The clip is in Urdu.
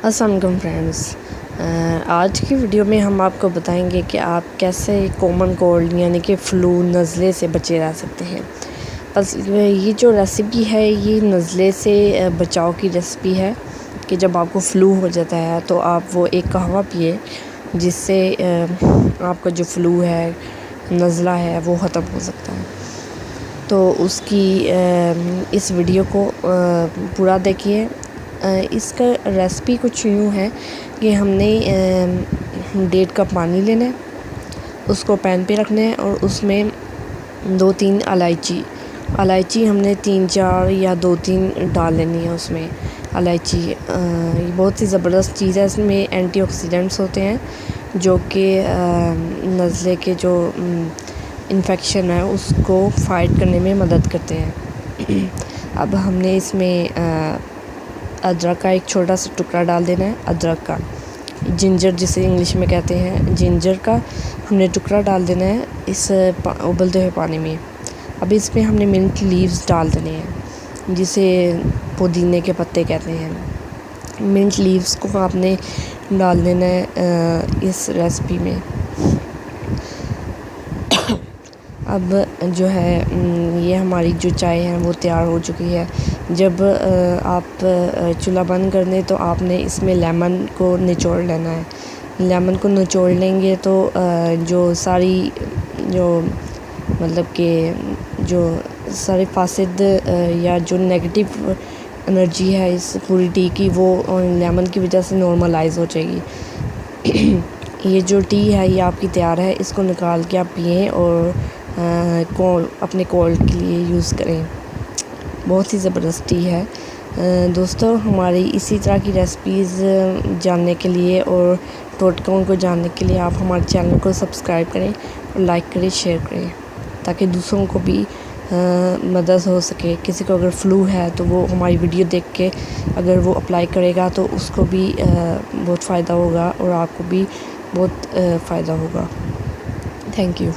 السلام علیکم فرینڈز، آج کی ویڈیو میں ہم آپ کو بتائیں گے کہ آپ کیسے کامن کولڈ یعنی کہ فلو نزلے سے بچے رہ سکتے ہیں۔ بس یہ جو ریسیپی ہے یہ نزلے سے بچاؤ کی ریسیپی ہے کہ جب آپ کو فلو ہو جاتا ہے تو آپ وہ ایک قہوہ پیے جس سے آپ کا جو فلو ہے، نزلہ ہے، وہ ختم ہو سکتا ہے۔ تو اس کی اس ویڈیو کو پورا دیکھیے۔ اس کا ریسپی کچھ یوں ہے کہ ہم نے 1.5 کپ پانی لینا ہے، اس کو پین پہ رکھنا ہے اور اس میں 2-3 الائچی ہم نے 3-4 یا 2-3 ڈال لینی ہے۔ اس میں الائچی یہ بہت ہی زبردست چیز ہے، اس میں اینٹی آکسیڈنٹس ہوتے ہیں جو کہ نزلے کے جو انفیکشن ہے اس کو فائٹ کرنے میں مدد کرتے ہیں۔ اب ہم نے اس میں ادرک کا ایک چھوٹا سا ٹکڑا ڈال دینا ہے، ادرک کا، جنجر جسے انگلش میں کہتے ہیں، جنجر کا ہم نے ٹکڑا ڈال دینا ہے اس ابلتے ہوئے پانی میں۔ اب اس میں ہم نے منٹ لیوز ڈال دینے ہیں جسے پودینے کے پتے کہتے ہیں۔ منٹ لیوز کو آپ نے ڈال دینا ہے اس ریسپی میں۔ اب جو ہے یہ ہماری جو چائے ہے وہ تیار ہو چکی ہے۔ جب آپ چولہا بند کر دیں تو آپ نے اس میں لیمن کو نچوڑ لینا ہے۔ لیمن کو نچوڑ لیں گے تو جو سارے فاسد یا جو نیگیٹو انرجی ہے اس پوری ٹی کی، وہ لیمن کی وجہ سے نارملائز ہو جائے گی۔ یہ جو ٹی ہے یہ آپ کی تیار ہے، اس کو نکال کے آپ پئیں اور اپنے کولڈ کے لیے یوز کریں۔ بہت ہی زبردست ٹی ہے۔ دوستو، ہماری اسی طرح کی ریسپیز جاننے کے لیے اور ٹوٹکوں کو جاننے کے لیے آپ ہمارے چینل کو سبسکرائب کریں اور لائک کریں، شیئر کریں تاکہ دوسروں کو بھی مدد ہو سکے۔ کسی کو اگر فلو ہے تو وہ ہماری ویڈیو دیکھ کے اگر وہ اپلائی کرے گا تو اس کو بھی بہت فائدہ ہوگا اور آپ کو بھی بہت فائدہ ہوگا۔ Thank you.